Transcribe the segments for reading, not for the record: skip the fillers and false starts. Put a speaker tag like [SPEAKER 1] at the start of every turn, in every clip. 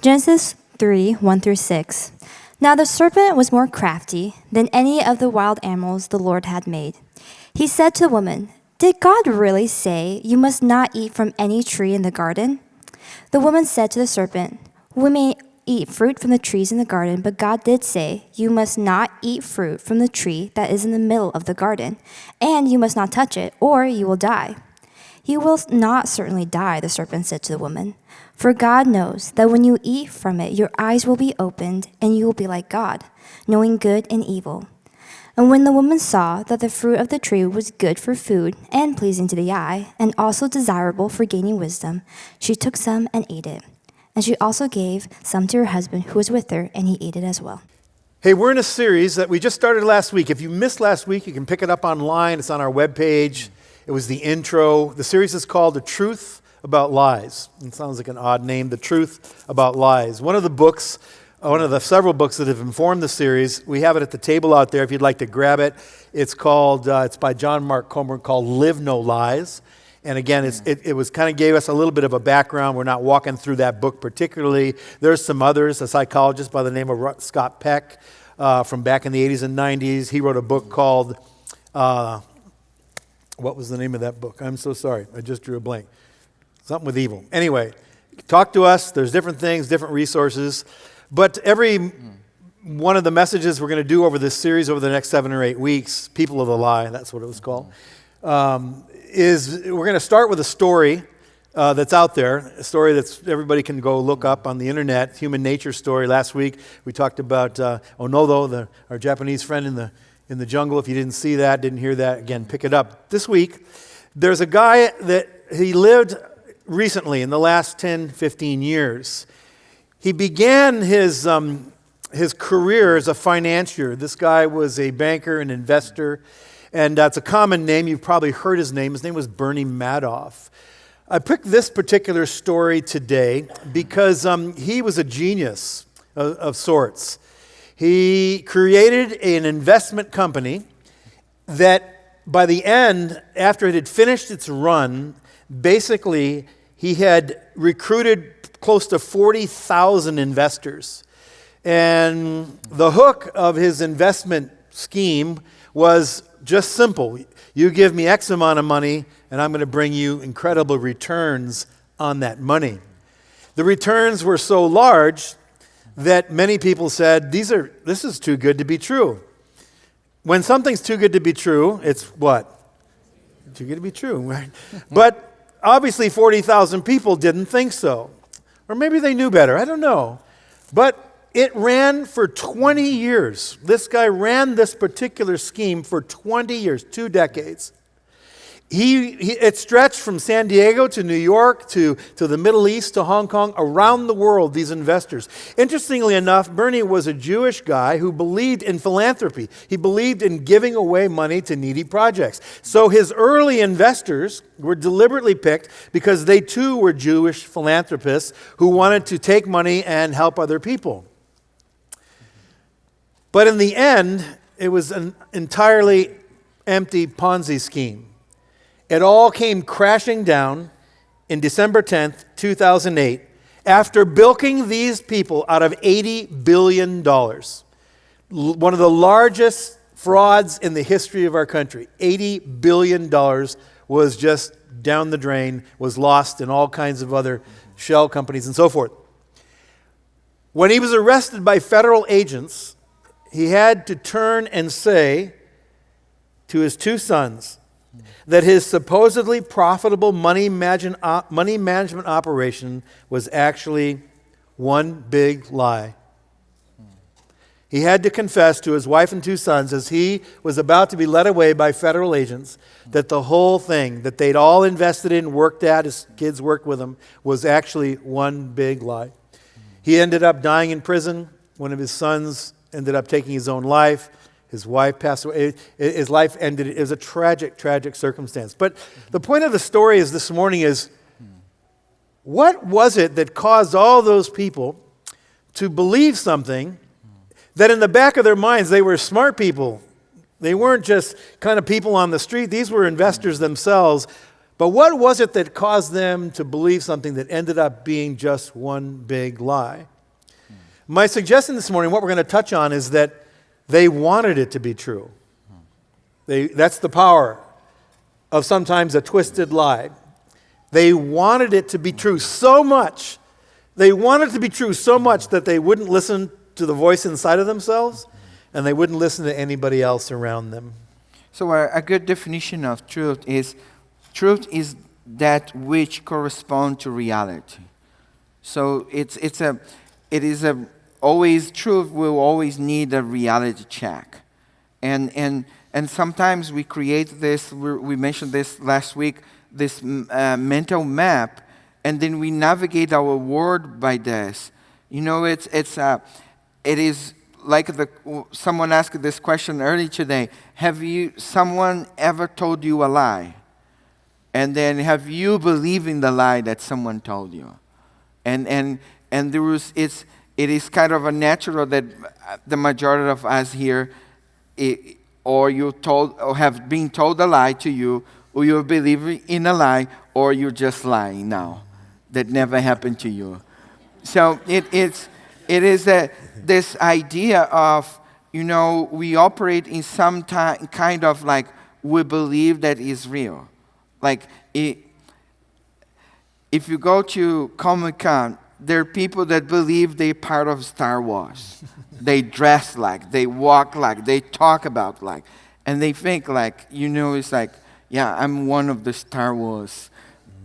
[SPEAKER 1] Genesis 3:1-6. Now the serpent was more crafty than any of the wild animals the Lord had made. He said to the woman, "Did God really say you must not eat from any tree in the garden?" The woman said to the serpent, "We may eat fruit from the trees in the garden, but God did say, you must not eat fruit from the tree that is in the middle of the garden, and you must not touch it, or you will die." "You will not certainly die," the serpent said to the woman. "For God knows that when you eat from it, your eyes will be opened, and you will be like God, knowing good and evil." And when the woman saw that the fruit of the tree was good for food and pleasing to the eye, and also desirable for gaining wisdom, she took some and ate it. And she also gave some to her husband who was with her, and he ate it as well.
[SPEAKER 2] Hey, we're in a series that we just started last week. If you missed last week, you can pick it up online. It's on our webpage. It was the intro. The series is called The Truth About Lies. It sounds like an odd name, The Truth About Lies. One of the several books that have informed the series, we have it at the table out there if you'd like to grab it. It's by John Mark Comer, called Live No Lies. And again, it was kind of gave us a little bit of a background. We're not walking through that book particularly. There's some others, a psychologist by the name of Scott Peck from back in the 80s and 90s. He wrote a book called, what was the name of that book? I'm so sorry. I just drew a blank. Something with evil. Anyway, talk to us. There's different things, different resources. But every one of the messages we're going to do over this series over the next 7 or 8 weeks, People of the Lie, that's what it was called, is we're going to start with a story that's out there, a story that everybody can go look up on the internet, human nature story. Last week we talked about Onodo, our Japanese friend in the jungle. If you didn't see that, didn't hear that, again, pick it up. This week, there's a guy that he lived recently in the last 10, 15 years. He began his career as a financier. This guy was a banker, an investor, and it's a common name. You've probably heard his name. His name was Bernie Madoff. I picked this particular story today because he was a genius of sorts. He created an investment company that by the end, after it had finished its run, basically he had recruited close to 40,000 investors. And the hook of his investment scheme was just simple. You give me X amount of money, and I'm going to bring you incredible returns on that money. The returns were so large that many people said, this is too good to be true. When something's too good to be true, it's what? Too good to be true, right? But obviously 40,000 people didn't think so. Or maybe they knew better, I don't know. But it ran for 20 years. This guy ran this particular scheme for 20 years, 2 decades. It stretched from San Diego to New York to the Middle East to Hong Kong, around the world, these investors. Interestingly enough, Bernie was a Jewish guy who believed in philanthropy. He believed in giving away money to needy projects. So his early investors were deliberately picked because they too were Jewish philanthropists who wanted to take money and help other people. But in the end, it was an entirely empty Ponzi scheme. It all came crashing down in December 10th, 2008, after bilking these people out of $80 billion. One of the largest frauds in the history of our country. $80 billion was just down the drain, was lost in all kinds of other shell companies and so forth. When he was arrested by federal agents, he had to turn and say to his 2 sons that his supposedly profitable money management operation was actually one big lie. He had to confess to his wife and 2 sons as he was about to be led away by federal agents that the whole thing that they'd all invested in, worked at, his kids worked with him, was actually one big lie. He ended up dying in prison. One of his sons ended up taking his own life. His wife passed away. His life ended. It was a tragic, tragic circumstance. But the point of the story is this morning is, what was it that caused all those people to believe something that in the back of their minds, they were smart people. They weren't just kind of people on the street. These were investors themselves. But what was it that caused them to believe something that ended up being just one big lie? My suggestion this morning, what we're going to touch on, is that they wanted it to be true. That's the power of sometimes a twisted lie. They wanted it to be true so much. They wanted it to be true so much that they wouldn't listen to the voice inside of themselves, and they wouldn't listen to anybody else around them.
[SPEAKER 3] So a good definition of truth is that which corresponds to reality. So always truth will always need a reality check, and sometimes we create this. We mentioned this last week. This mental map, and then we navigate our world by this. You know, it is like someone asked this question early today. Have someone ever told you a lie? And then have you believed in the lie that someone told you? And it is kind of a natural that the majority of us here, or have been told a lie to you, or you're believing in a lie, or you're just lying now. That never happened to you. So it is this idea of, we operate in some kind of like we believe that is real. Like if you go to Comic-Con, there are people that believe they're part of Star Wars. They dress like, they walk like, they talk about like, and they think like, it's like, yeah, I'm one of the Star Wars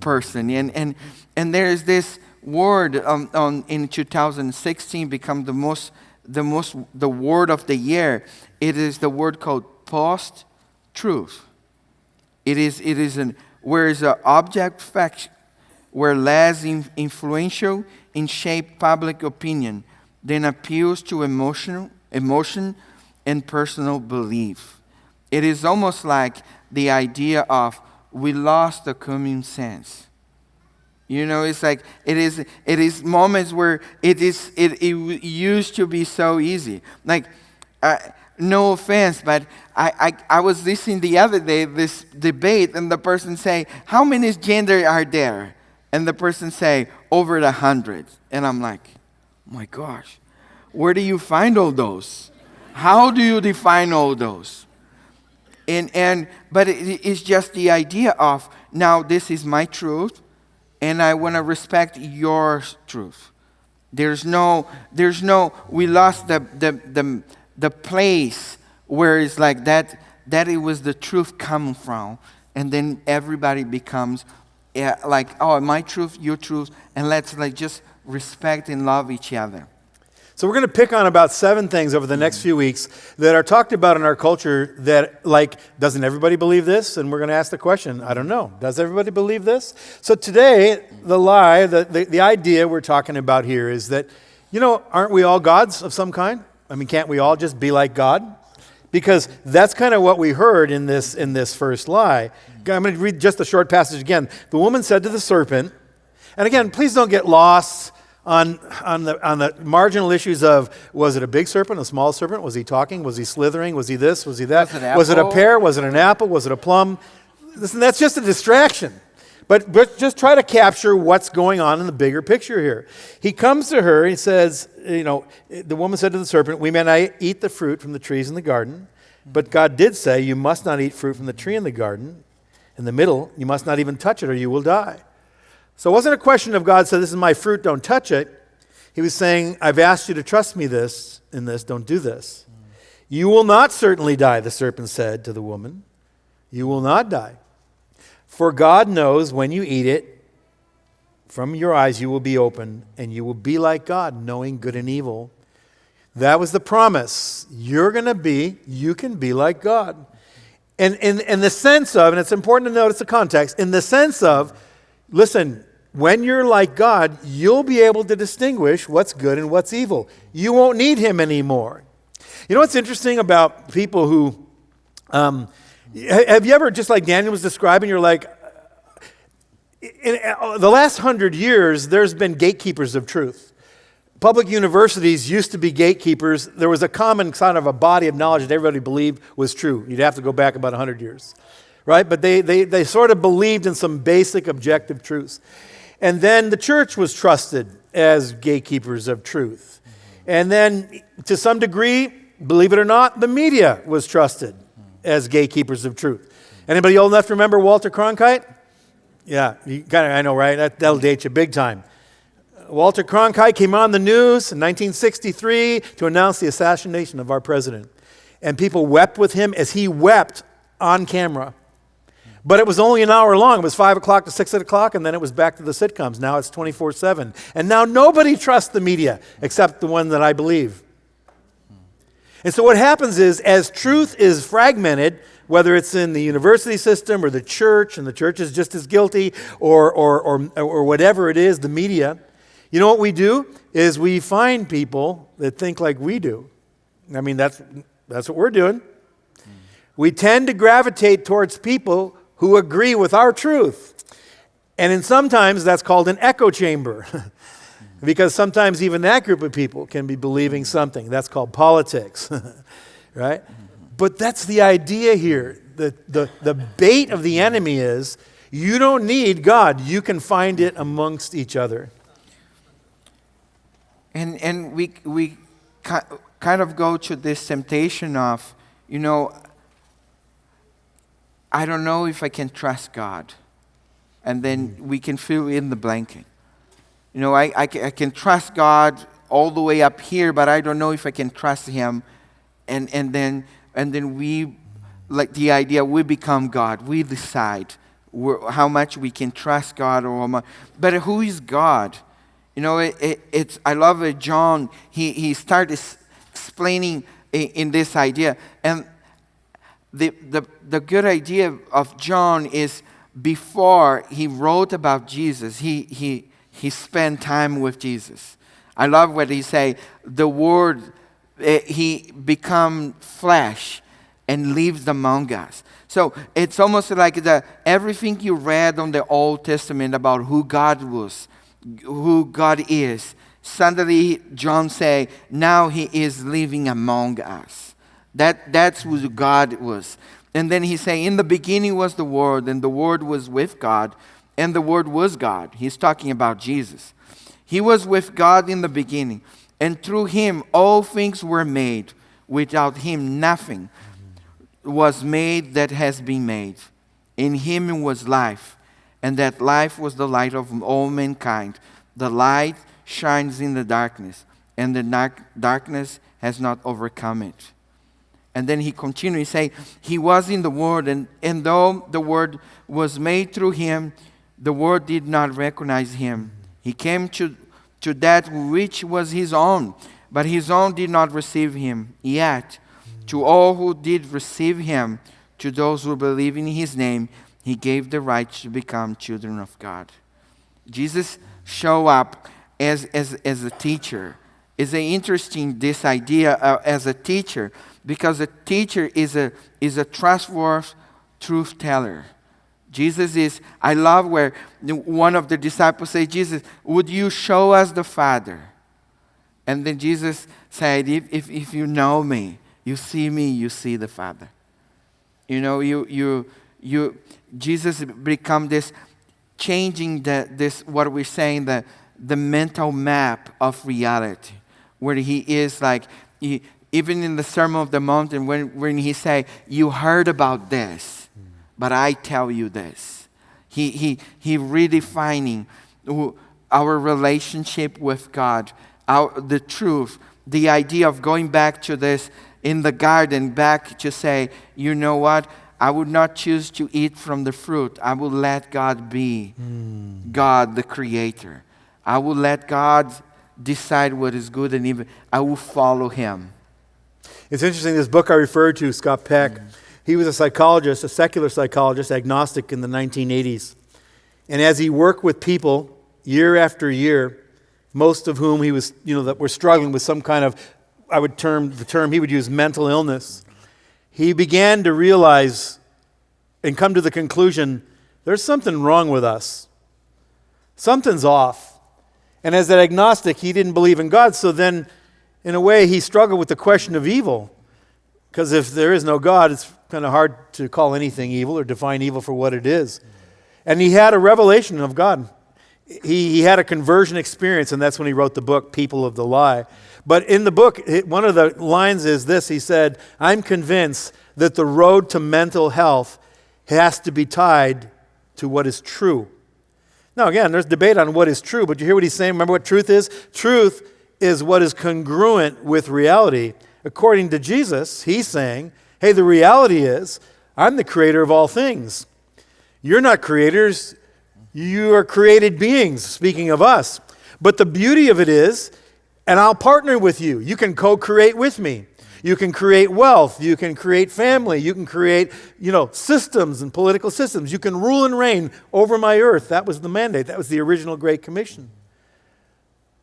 [SPEAKER 3] person. And there's this word in 2016 become the word of the year. It is the word called post-truth. It is where is an object fact where less influential in shape public opinion than appeals to emotion and personal belief. It is almost like the idea of we lost the common sense. It's like it is moments where it used to be so easy. Like, no offense, but I was listening the other day this debate, and the person say, "How many gender are there?" And the person say, "Over 100." And I'm like, oh my gosh, where do you find all those? How do you define all those? But it's just the idea of, now this is my truth, and I want to respect your truth. We lost the place where it's like that it was the truth coming from, and then everybody becomes like, oh, my truth, your truth, and let's like just respect and love each other.
[SPEAKER 2] So we're going to pick on about 7 things over the next few weeks that are talked about in our culture that, like, doesn't everybody believe this? And we're going to ask the question, I don't know, does everybody believe this? So today, the lie, the idea we're talking about here is that, aren't we all gods of some kind? I mean, can't we all just be like God? Because that's kind of what we heard in this first lie. I'm going to read just a short passage again. The woman said to the serpent, and again, please don't get lost on the marginal issues of, was it a big serpent, a small serpent? Was he talking? Was he slithering? Was he this? Was he that? Was it a pear? Was it an apple? Was it a plum? Listen, that's just a distraction. But just try to capture what's going on in the bigger picture here. He comes to her, he says, the woman said to the serpent, we may not eat the fruit from the trees in the garden, but God did say, you must not eat fruit from the tree in the garden. In the middle, you must not even touch it or you will die. So it wasn't a question of God said, this is my fruit, don't touch it. He was saying, I've asked you to trust me in this, don't do this. You will not certainly die, the serpent said to the woman. You will not die. For God knows when you eat it, from your eyes you will be open, and you will be like God, knowing good and evil. That was the promise. You can be like God. And in the sense of, and it's important to notice the context, in the sense of, listen, when you're like God, you'll be able to distinguish what's good and what's evil. You won't need him anymore. You know what's interesting about people who, have you ever, just like Daniel was describing, you're like, in the last 100 years, there's been gatekeepers of truth. Public universities used to be gatekeepers. There was a common kind of a body of knowledge that everybody believed was true. You'd have to go back about 100 years, right? But they sort of believed in some basic objective truths. And then the church was trusted as gatekeepers of truth. And then, to some degree, believe it or not, the media was trusted as gatekeepers of truth. Anybody old enough to remember Walter Cronkite? Yeah, you kind of, I know, right? That'll date you big time. Walter Cronkite came on the news in 1963 to announce the assassination of our president. And people wept with him as he wept on camera. But it was only an hour long. It was 5 o'clock to 6 o'clock, and then it was back to the sitcoms. Now it's 24/7. And now nobody trusts the media except the one that I believe. And so what happens is, as truth is fragmented, whether it's in the university system or the church, and the church is just as guilty, or whatever it is, the media, you know what we do is we find people that think like we do. I mean, that's what we're doing. We tend to gravitate towards people who agree with our truth. And sometimes that's called an echo chamber. Because sometimes even that group of people can be believing something. That's called politics. Right? But that's the idea here. The bait of the enemy is, you don't need God. You can find it amongst each other.
[SPEAKER 3] And we kind of go to this temptation of, I don't know if I can trust God. And then we can fill in the blanket. I can trust God all the way up here, but I don't know if I can trust Him. And then we, like the idea, we become God. We decide how much we can trust God or how much. But who is God? I love it. John, he started explaining in this idea. And the good idea of John is, before he wrote about Jesus, he spent time with Jesus. I love what he say, the Word, he become flesh and lives among us. So it's almost like everything you read on the Old Testament about who God was, who God is, suddenly John say, now He is living among us. That's who God was. And then he say, in the beginning was the Word, and the Word was with God, and the Word was God. He's talking about Jesus. He was with God in the beginning, and through Him all things were made. Without Him nothing was made that has been made. In Him was life, and that life was the light of all mankind. The light shines in the darkness, and the darkness has not overcome it. And then he continued, he say, He was in the Word, and though the Word was made through Him, the Word did not recognize Him. He came to that which was His own, but His own did not receive Him. Yet, to all who did receive Him, to those who believe in His name, He gave the right to become children of God. Jesus showed up as a teacher. It's interesting, this idea as a teacher, because a teacher is a trustworthy truth teller. Jesus is, I love where one of the disciples say, Jesus, would you show us the Father? And then Jesus said, if you know me, you see me, you see the Father. Jesus become this, changing this, what we're saying, the mental map of reality, where He is like, even in the Sermon of the Mount, when He say, you heard about this, but I tell you this. He redefining our relationship with God, the truth, the idea of going back to this in the garden, back to say, you know what? I would not choose to eat from the fruit. I will let God be God, the Creator. I will let God decide what is good and evil. I will follow Him.
[SPEAKER 2] It's interesting, this book I referred to, Scott Peck, he was a psychologist, a secular psychologist, agnostic in the 1980s. And as he worked with people year after year, most of whom he was, that were struggling with some kind of, the term he would use, mental illness, he began to realize and come to the conclusion, there's something wrong with us. Something's off. And as an agnostic, he didn't believe in God, so then, in a way, he struggled with the question of evil. Because if there is no God, it's kind of hard to call anything evil or define evil for what it is. And he had a revelation of God he had a conversion experience, and that's when he wrote the book, People of the Lie. But in the book, one of the lines is this. He said, I'm convinced that the road to mental health has to be tied to what is true. Now, again, there's debate on what is true, but you hear what he's saying? Remember what truth is? Truth is what is congruent with reality. According to Jesus, he's saying, hey, the reality is, I'm the creator of all things. You're not creators. You are created beings, speaking of us. But the beauty of it is, and I'll partner with you. You can co-create with me. You can create wealth. You can create family. You can create, systems and political systems. You can rule and reign over my earth. That was the mandate. That was the original Great Commission.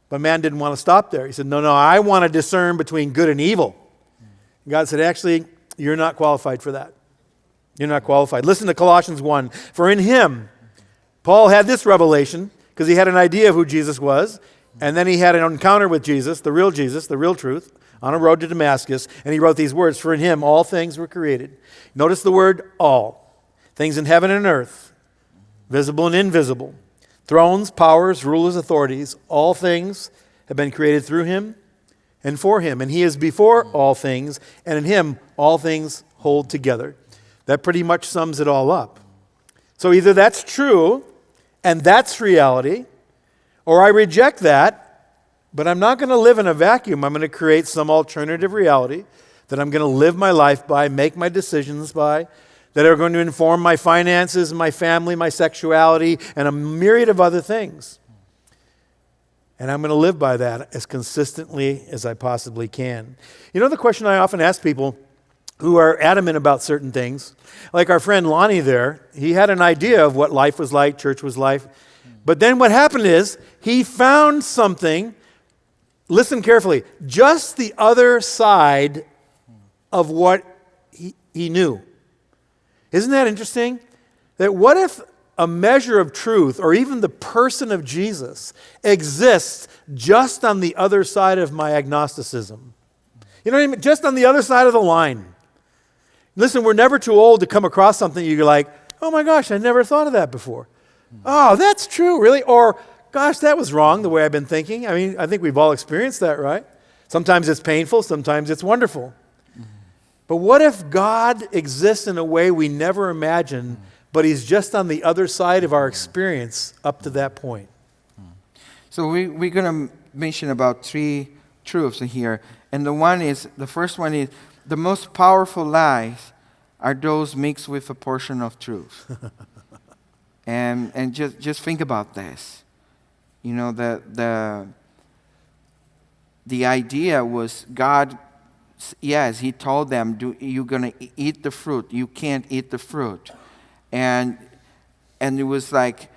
[SPEAKER 2] But man didn't want to stop there. He said, no, I want to discern between good and evil. And God said, actually, you're not qualified for that. You're not qualified. Listen to Colossians 1. For in him, Paul had this revelation because he had an idea of who Jesus was, and then he had an encounter with Jesus, the real truth, on a road to Damascus, and he wrote these words, for in him all things were created. Notice the word all. Things in heaven and earth, visible and invisible, thrones, powers, rulers, authorities, all things have been created through him and for him. And he is before all things, and in him all things hold together. That pretty much sums it all up. So either that's true, and that's reality, or I reject that, but I'm not going to live in a vacuum. I'm going to create some alternative reality that I'm going to live my life by, make my decisions by, that are going to inform my finances, my family, my sexuality, and a myriad of other things. And I'm going to live by that as consistently as I possibly can. The question I often ask people who are adamant about certain things, like our friend Lonnie there, he had an idea of what life was like, church was like. But then what happened is he found something, listen carefully, just the other side of what he knew. Isn't that interesting? That what if a measure of truth, or even the person of Jesus, exists just on the other side of my agnosticism? You know what I mean? Just on the other side of the line. Listen, we're never too old to come across something you're like, oh my gosh, I never thought of that before. Oh, that's true, really? Or, gosh, that was wrong the way I've been thinking. I mean, I think we've all experienced that, right? Sometimes it's painful, sometimes it's wonderful. But what if God exists in a way we never imagined, but he's just on the other side of our experience up to that point?
[SPEAKER 3] So we're going to mention about 3 truths here. And the first one is, the most powerful lies are those mixed with a portion of truth. and just think about this. The idea was God, yes, he told them, you're going to eat the fruit. You can't eat the fruit. And it was like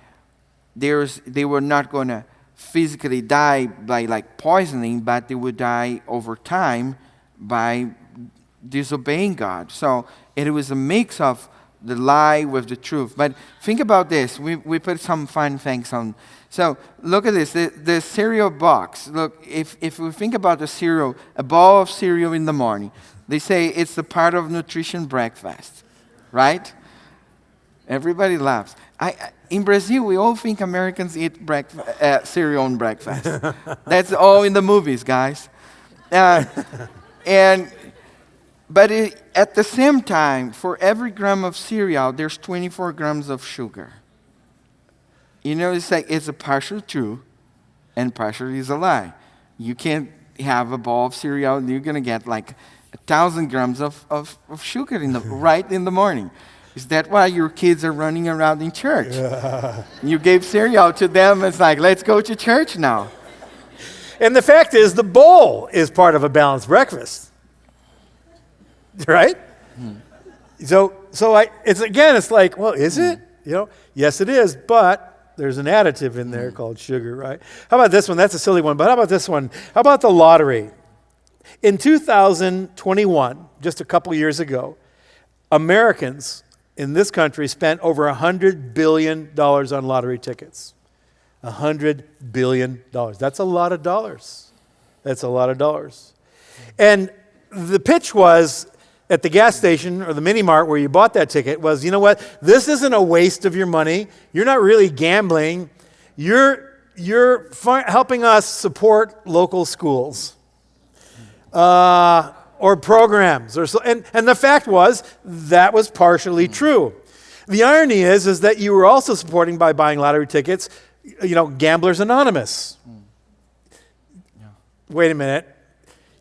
[SPEAKER 3] they were not going to physically die by like poisoning, but they would die over time by disobeying God. So it was a mix of the lie with the truth. But think about this. We put some fun things on. So look at this. The cereal box. Look, if we think about the cereal, a bowl of cereal in the morning, they say it's a part of nutrition breakfast, right? Everybody laughs. In Brazil, we all think Americans eat cereal on breakfast. That's all in the movies, guys. But at the same time, for every gram of cereal, there's 24 grams of sugar. It's like it's a partial truth and partial is a lie. You can't have a bowl of cereal and you're going to get like 1,000 grams of sugar right in the morning. Is that why your kids are running around in church? Yeah. You gave cereal to them. It's like, let's go to church now.
[SPEAKER 2] And the fact is, the bowl is part of a balanced breakfast. Right? So it's like, well, is it? Yes, it is, but there's an additive in there called sugar, right? How about this one? That's a silly one, but how about this one? How about the lottery? In 2021, just a couple years ago, Americans in this country spent over $100 billion on lottery tickets. $100 billion. That's a lot of dollars. That's a lot of dollars. And the pitch was, at the gas station or the mini mart where you bought that ticket, was, you know what? This isn't a waste of your money. You're not really gambling. You're helping us support local schools or programs. And the fact was, that was partially true. The irony is that you were also supporting, by buying lottery tickets, Gamblers Anonymous.
[SPEAKER 3] Yeah.
[SPEAKER 2] Wait a minute.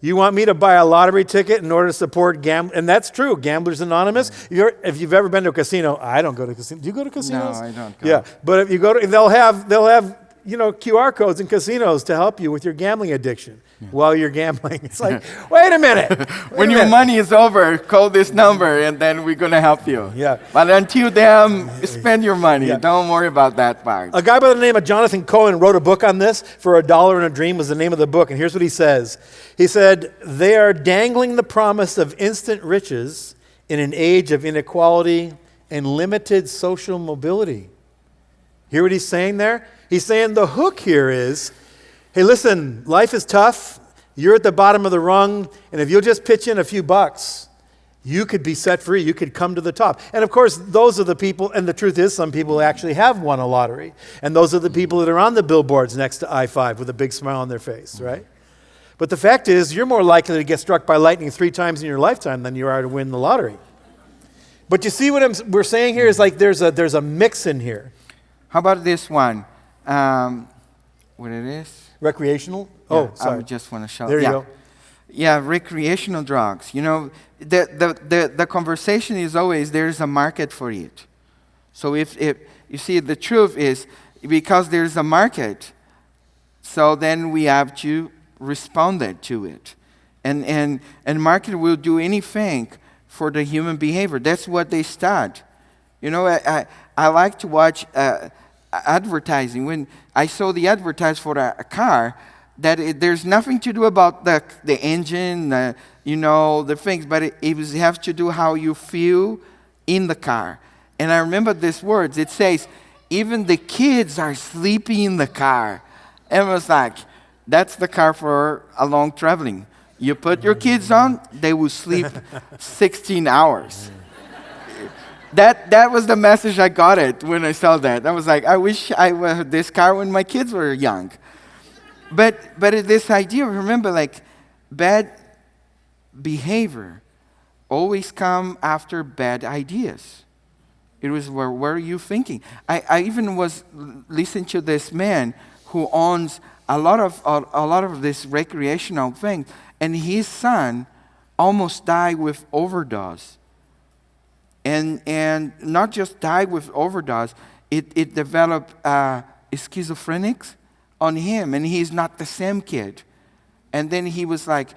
[SPEAKER 2] You want me to buy a lottery ticket in order to support and that's true, Gamblers Anonymous. If you've ever been to a casino, I don't go to casinos. Do you go to casinos?
[SPEAKER 3] No, I don't go.
[SPEAKER 2] Yeah, but if you go to, they'll have QR codes in casinos to help you with your gambling addiction while you're gambling. It's like, wait a minute.
[SPEAKER 3] When your money is over, call this number and then we're going to help you.
[SPEAKER 2] Yeah.
[SPEAKER 3] But until then, spend your money. Yeah. Don't worry about that part.
[SPEAKER 2] A guy by the name of Jonathan Cohen wrote a book on this. For $1 and a Dream was the name of the book. And here's what he says. He said, they are dangling the promise of instant riches in an age of inequality and limited social mobility. Hear what he's saying there? He's saying the hook here is, hey, listen, life is tough. You're at the bottom of the rung, and if you'll just pitch in a few bucks, you could be set free. You could come to the top. And of course, those are the people, and the truth is some people actually have won a lottery. And those are the people that are on the billboards next to I-5 with a big smile on their face, right? But the fact is, you're more likely to get struck by lightning 3 times in your lifetime than you are to win the lottery. But you see what we're saying here is like there's a mix in here.
[SPEAKER 3] How about this one? What it is?
[SPEAKER 2] Recreational?
[SPEAKER 3] Yeah,
[SPEAKER 2] Oh, sorry.
[SPEAKER 3] I just want to show.
[SPEAKER 2] There you go.
[SPEAKER 3] Yeah, recreational drugs. The conversation is always there's a market for it. So if you see, the truth is because there's a market, so then we have to respond to it, and market will do anything for the human behavior. That's what they start. I like to watch advertising. When I saw the advertise for a car, there's nothing to do about the engine, the things, but it has to do how you feel in the car. And I remember these words. It says, even the kids are sleeping in the car. And it was like, that's the car for a long traveling. You put your kids on, they will sleep 16 hours. That was the message I got it when I saw that. I was like, I wish I had this car when my kids were young. But this idea, remember, like, bad behavior always come after bad ideas. It was, where were you thinking? I even was listening to this man who owns a lot of this recreational thing, and his son almost died with overdose. And not just died with overdose, it developed schizophrenics on him, and he's not the same kid. And then he was like,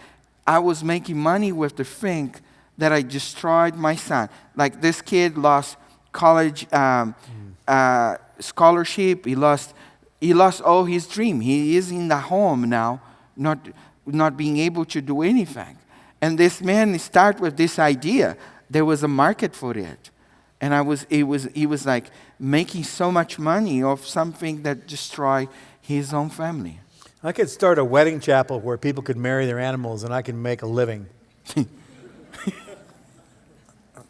[SPEAKER 3] I was making money with the thing that I destroyed my son. Like, this kid lost college scholarship. He lost all his dream. He is in the home now, not being able to do anything. And this man started with this idea. There was a market for it. And he was like making so much money off something that destroyed his own family.
[SPEAKER 2] I could start a wedding chapel where people could marry their animals and I can make a living.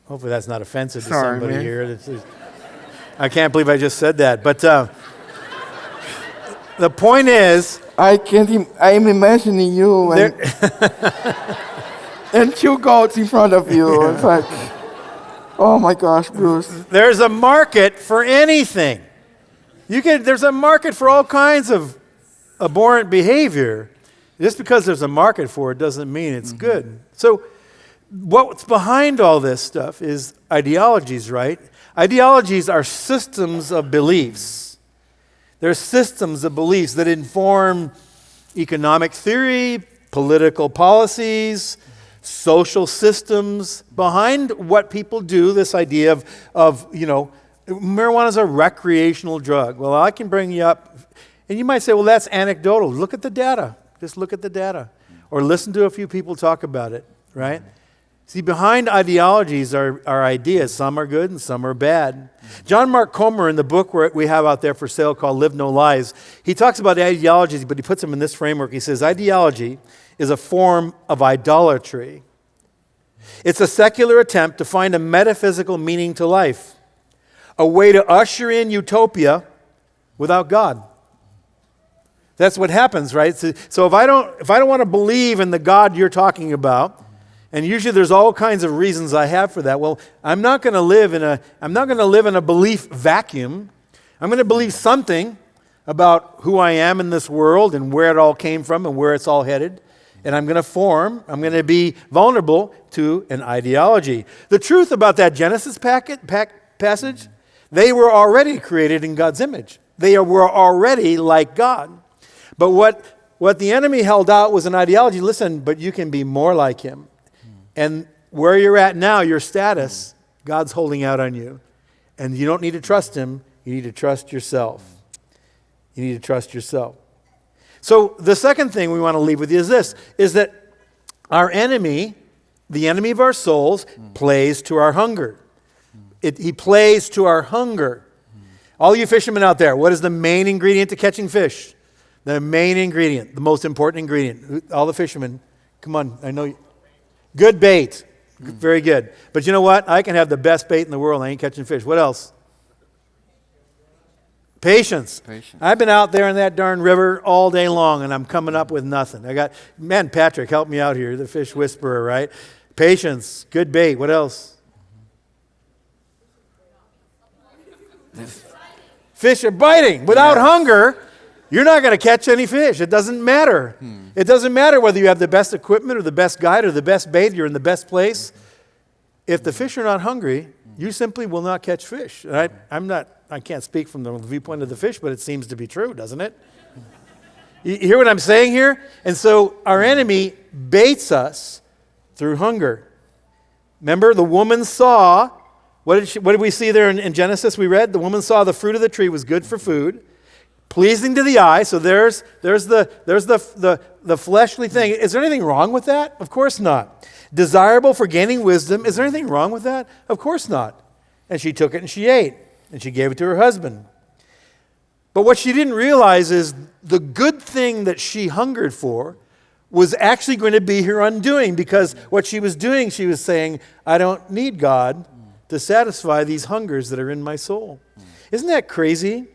[SPEAKER 2] Hopefully that's not offensive to somebody
[SPEAKER 3] man.
[SPEAKER 2] here. I can't believe I just said that. But the point is...
[SPEAKER 3] I'm imagining you and 2 goats in front of you. It's like, oh my gosh, Bruce.
[SPEAKER 2] There's a market for anything. There's a market for all kinds of abhorrent behavior. Just because there's a market for it doesn't mean it's good. So what's behind all this stuff is ideologies, right? Ideologies are systems of beliefs. They're systems of beliefs that inform economic theory, political policies, social systems. Behind what people do, this idea of marijuana is a recreational drug. Well, I can bring you up, and you might say, well, that's anecdotal. Look at the data. Just look at the data. Or listen to a few people talk about it, right? See, behind ideologies are ideas. Some are good and some are bad. John Mark Comer, in the book we have out there for sale called Live No Lies, he talks about ideologies, but he puts them in this framework. He says, ideology is a form of idolatry. It's a secular attempt to find a metaphysical meaning to life, a way to usher in utopia without God. That's what happens, right? So if I don't want to believe in the God you're talking about, and usually there's all kinds of reasons I have for that. Well, I'm not going to live in a belief vacuum. I'm going to believe something about who I am in this world and where it all came from and where it's all headed. And I'm going to be vulnerable to an ideology. The truth about that Genesis passage, they were already created in God's image. They were already like God. But what the enemy held out was an ideology. Listen, but you can be more like him. And where you're at now, your status, God's holding out on you. And you don't need to trust him. You need to trust yourself. You need to trust yourself. So the second thing we want to leave with you is this, is that our enemy, the enemy of our souls, plays to our hunger. He plays to our hunger. All you fishermen out there, what is the main ingredient to catching fish? The main ingredient, the most important ingredient. All the fishermen, come on, I know you. Good bait. Very good. But you know what? I can have the best bait in the world. I ain't catching fish. What else? Patience. I've been out there in that darn river all day long, and I'm coming up with nothing. Patrick, help me out here, the fish whisperer, right? Patience. Good bait. What else? Fish are biting. Without hunger, you're not going to catch any fish. It doesn't matter. It doesn't matter whether you have the best equipment or the best guide or the best bait, you're in the best place. If the fish are not hungry, you simply will not catch fish. I can't speak from the viewpoint of the fish, but it seems to be true, doesn't it? You hear what I'm saying here? And so our enemy baits us through hunger. Remember, the woman saw, what did we see there in Genesis? We read, the woman saw the fruit of the tree was good for food, pleasing to the eye. So there's the fleshly thing. Is there anything wrong with that? Of course not. Desirable for gaining wisdom. Is there anything wrong with that? Of course not. And she took it and she ate, and she gave it to her husband. But what she didn't realize is the good thing that she hungered for was actually going to be her undoing, because what she was doing, she was saying, I don't need God to satisfy these hungers that are in my soul. Isn't that crazy?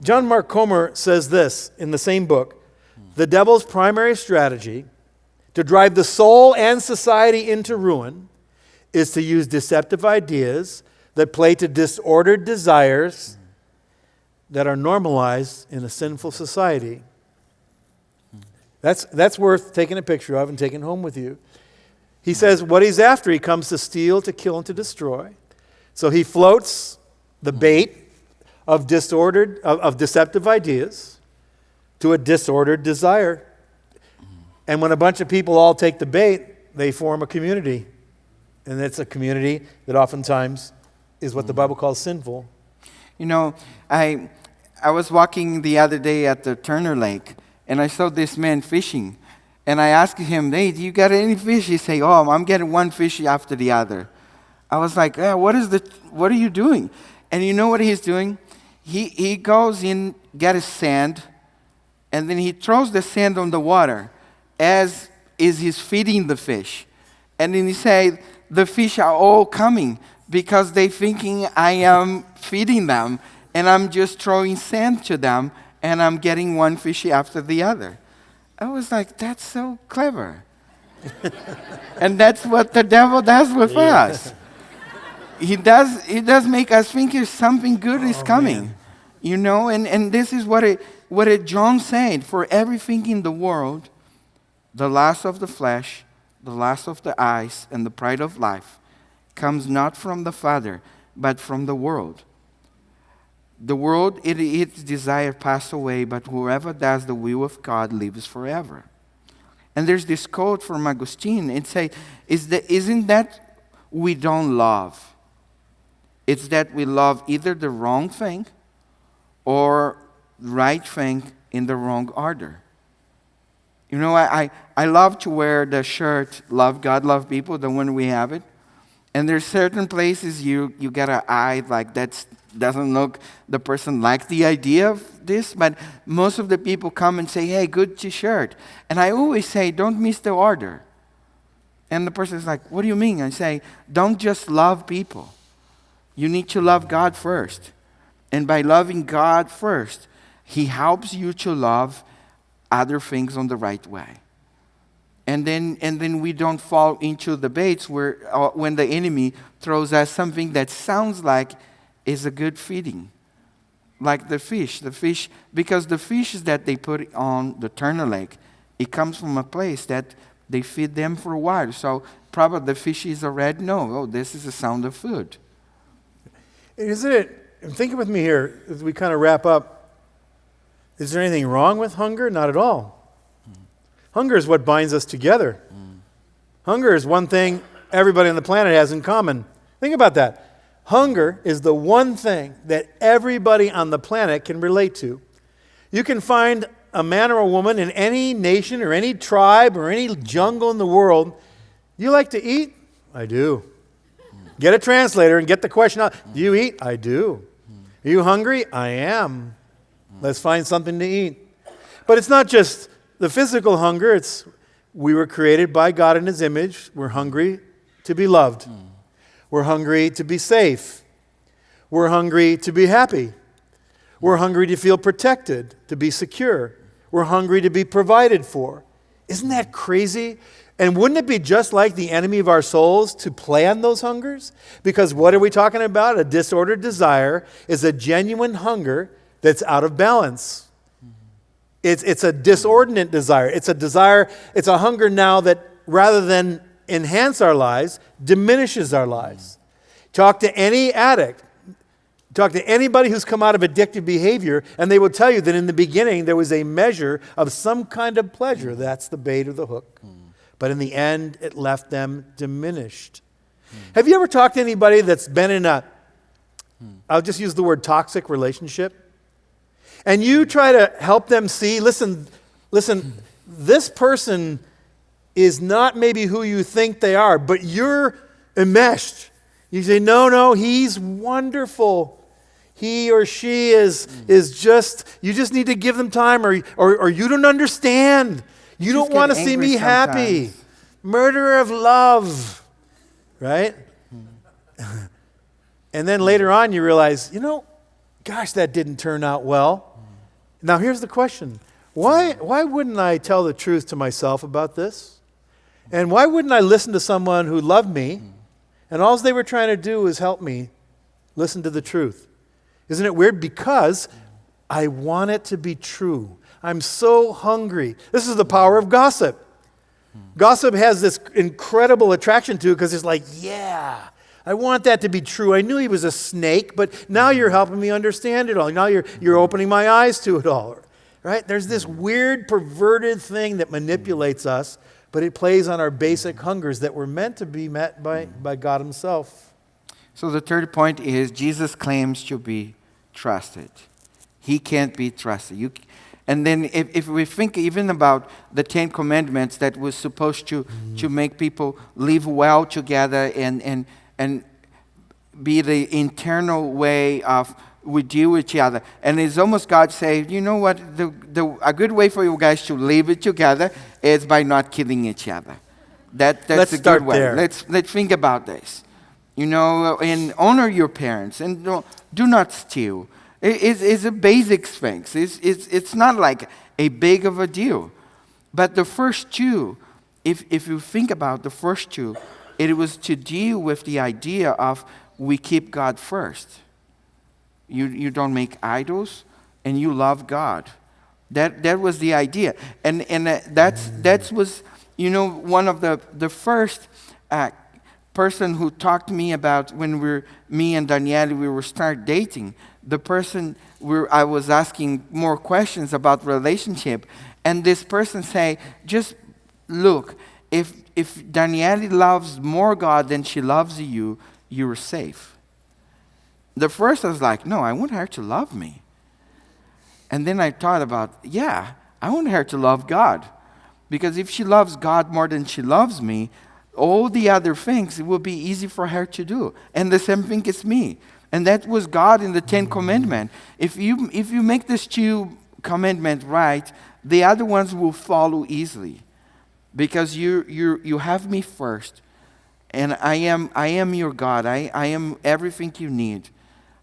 [SPEAKER 2] John Mark Comer says this in the same book: the devil's primary strategy to drive the soul and society into ruin is to use deceptive ideas that play to disordered desires that are normalized in a sinful society. That's worth taking a picture of and taking home with you. He says what he's after, he comes to steal, to kill, and to destroy. So he floats the bait of deceptive ideas to a disordered desire. And when a bunch of people all take the bait, they form a community. And it's a community that oftentimes is what the Bible calls sinful.
[SPEAKER 3] You know, I was walking the other day at the Turner Lake, and I saw this man fishing. And I asked him, hey, do you got any fish? He said, oh, I'm getting one fish after the other. I was like, what are you doing? And you know what he's doing? He goes in, get his sand, and then he throws the sand on the water as he's feeding the fish. And then he said, the fish are all coming because they thinking I am feeding them, and I'm just throwing sand to them, and I'm getting one fish after the other. I was like, that's so clever. And that's what the devil does with us. He does make us think something good is coming. Man. You know, and this is what John said: for everything in the world, the lust of the flesh, the lust of the eyes, and the pride of life comes not from the Father, but from the world. The world, its desire pass away, but whoever does the will of God lives forever. And there's this quote from Augustine. It says, isn't that we don't love? It's that we love either the wrong thing or right thing in the wrong order. You know, I love to wear the shirt, Love God, Love People, the one we have it. And there's certain places you get an eye like that doesn't look, the person likes the idea of this, but most of the people come and say, hey, good t-shirt. And I always say, don't miss the order. And the person is like, what do you mean? I say, don't just love people. You need to love God first. And by loving God first, He helps you to love other things on the right way. And then we don't fall into debates where when the enemy throws us something that sounds like is a good feeding. Like the fish, because the fish that they put on the turner lake, it comes from a place that they feed them for a while. So probably the fish is already know, oh, this is a sound of food.
[SPEAKER 2] Isn't it, think with me here as we kind of wrap up, is there anything wrong with hunger? Not at all. Hunger is what binds us together. Hunger is one thing everybody on the planet has in common. Think about that. Hunger is the one thing that everybody on the planet can relate to. You can find a man or a woman in any nation or any tribe or any jungle in the world. You like to eat? I do. Get a translator and get the question out. Do you eat? I do. Are you hungry? I am. Let's find something to eat. But it's not just the physical hunger. It's we were created by God in His image. We're hungry to be loved. We're hungry to be safe. We're hungry to be happy. We're hungry to feel protected, to be secure. We're hungry to be provided for. Isn't that crazy? And wouldn't it be just like the enemy of our souls to plan those hungers? Because what are we talking about? A disordered desire is a genuine hunger that's out of balance. It's a disordinate desire. It's a desire, it's a hunger now that rather than enhance our lives, diminishes our lives. Talk to any addict. Talk to anybody who's come out of addictive behavior, and they will tell you that in the beginning there was a measure of some kind of pleasure. That's the bait or the hook. But in the end, it left them diminished. Have you ever talked to anybody that's been in a, I'll just use the word toxic relationship? And you try to help them see, listen, this person is not maybe who you think they are, but you're enmeshed. You say, no, he's wonderful. He or she is just, you just need to give them time, or you don't understand. You don't want to see me happy. Murderer of love. Right? And then later on you realize, gosh, that didn't turn out well. Now here's the question. Why wouldn't I tell the truth to myself about this? And why wouldn't I listen to someone who loved me and all they were trying to do was help me listen to the truth? Isn't it weird? Because I want it to be true. I'm so hungry. This is the power of gossip. Gossip has this incredible attraction to it because it's like, yeah, I want that to be true. I knew he was a snake, but now you're helping me understand it all. Now you're opening my eyes to it all. Right? There's this weird, perverted thing that manipulates us, but it plays on our basic hungers that were meant to be met by God Himself.
[SPEAKER 3] So the third point is Jesus claims to be trusted. He can't be trusted. And then if we think even about the Ten Commandments that was supposed to make people live well together and be the internal way of we deal with each other. And it's almost God saying, you know what, a good way for you guys to live it together is by not killing each other. That's a good way.
[SPEAKER 2] There.
[SPEAKER 3] Let's think about this. And honor your parents and do not steal. It's a basic thing. It's not like a big of a deal. But the first two, if you think about the first two, it was to deal with the idea of we keep God first. You don't make idols, and you love God. That was the idea, and that was one of the first person who talked to me about when me and Danielle we were start dating. The person I was asking more questions about relationship, and this person say, just look, if Danielle loves more God than she loves you, you're safe. The first I was like, no, I want her to love me. And then I thought about, I want her to love God. Because if she loves God more than she loves me, all the other things, it will be easy for her to do. And the same thing is me. And that was God in the Ten Commandments. If you make these two commandments right, the other ones will follow easily. Because you have me first. And I am your God. I am everything you need.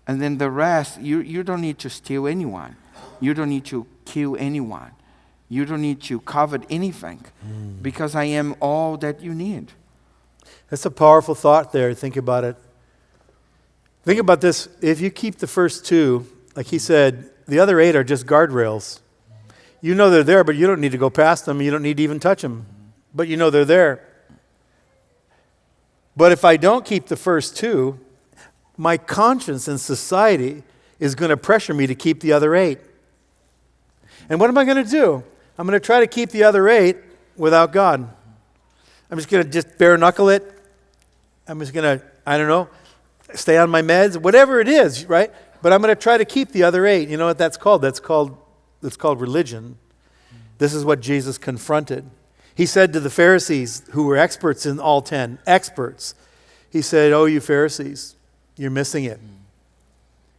[SPEAKER 3] And then the rest, you don't need to steal anyone. You don't need to kill anyone. You don't need to covet anything because I am all that you need.
[SPEAKER 2] That's a powerful thought there. Think about it. Think about this. If you keep the first two, like he said, the other 8 are just guardrails. You know they're there, but you don't need to go past them. You don't need to even touch them. But you know they're there. But if I don't keep the first 2, my conscience and society is going to pressure me to keep the other 8. And what am I going to do? I'm going to try to keep the other 8 without God. I'm just going to just bare knuckle it. I'm just going to, I don't know, stay on my meds, whatever it is, right? But I'm going to try to keep the other 8. You know what that's called? That's called religion. This is what Jesus confronted. He said to the Pharisees, who were experts in all 10, experts, he said, "Oh, you Pharisees, you're missing it."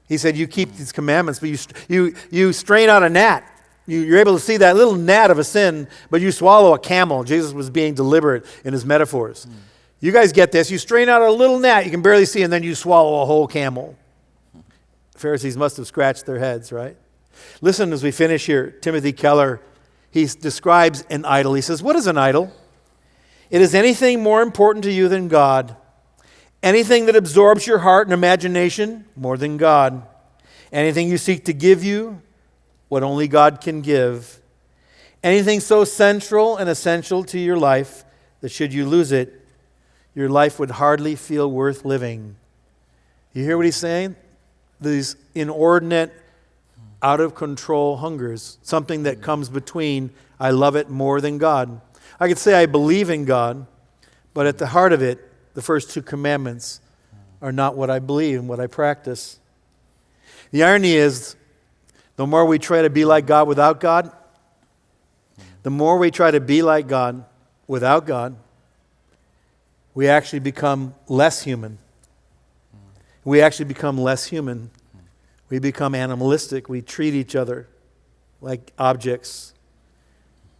[SPEAKER 2] He said, "You keep these commandments, but you strain out a gnat. You're able to see that little gnat of a sin, but you swallow a camel." Jesus was being deliberate in his metaphors. You guys get this. You strain out a little gnat you can barely see, and then you swallow a whole camel. The Pharisees must have scratched their heads, right? Listen as we finish here. Timothy Keller, he describes an idol. He says, what is an idol? It is anything more important to you than God. Anything that absorbs your heart and imagination more than God. Anything you seek to give you what only God can give. Anything so central and essential to your life that should you lose it, your life would hardly feel worth living. You hear what he's saying? These inordinate, out of control hungers, something that comes between I love it more than God. I could say I believe in God, but at the heart of it, the first 2 commandments are not what I believe and what I practice. The irony is, the more we try to be like God without God, the more we try to be like God without God, we actually become less human. We actually become less human. We become animalistic. We treat each other like objects.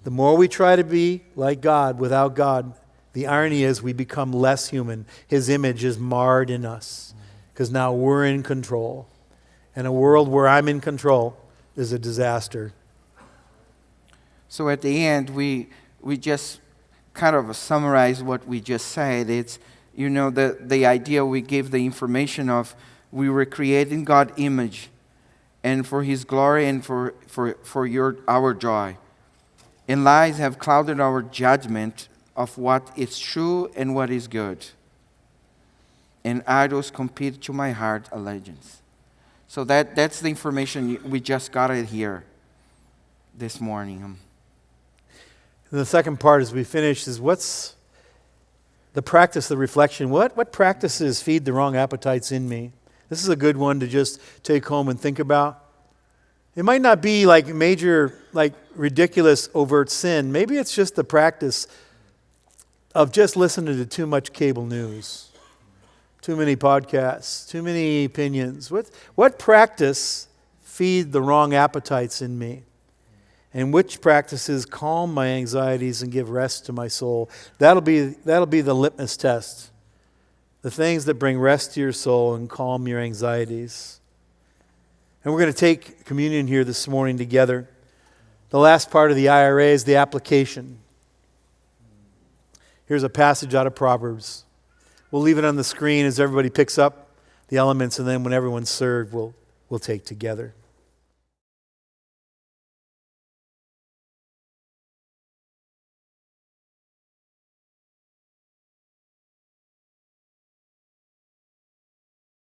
[SPEAKER 2] The more we try to be like God without God, the irony is we become less human. His image is marred in us because now we're in control. And a world where I'm in control is a disaster.
[SPEAKER 3] So at the end, we just kind of summarize what we just said. It's, the idea we gave the information of we were created in God's image and for His glory and for our joy. And lies have clouded our judgment of what is true and what is good. And idols compete to my heart allegiance. So that's the information we just got it here this morning.
[SPEAKER 2] And the second part as we finish is what's the practice, the reflection. What practices feed the wrong appetites in me? This is a good one to just take home and think about. It might not be like major, like ridiculous, overt sin. Maybe it's just the practice of just listening to too much cable news, too many podcasts, too many opinions. What practice feed the wrong appetites in me? And which practices calm my anxieties and give rest to my soul? That'll be the litmus test. The things that bring rest to your soul and calm your anxieties. And we're going to take communion here this morning together. The last part of the IRA is the application. Here's a passage out of Proverbs. We'll leave it on the screen as everybody picks up the elements, and then when everyone's served, we'll take together.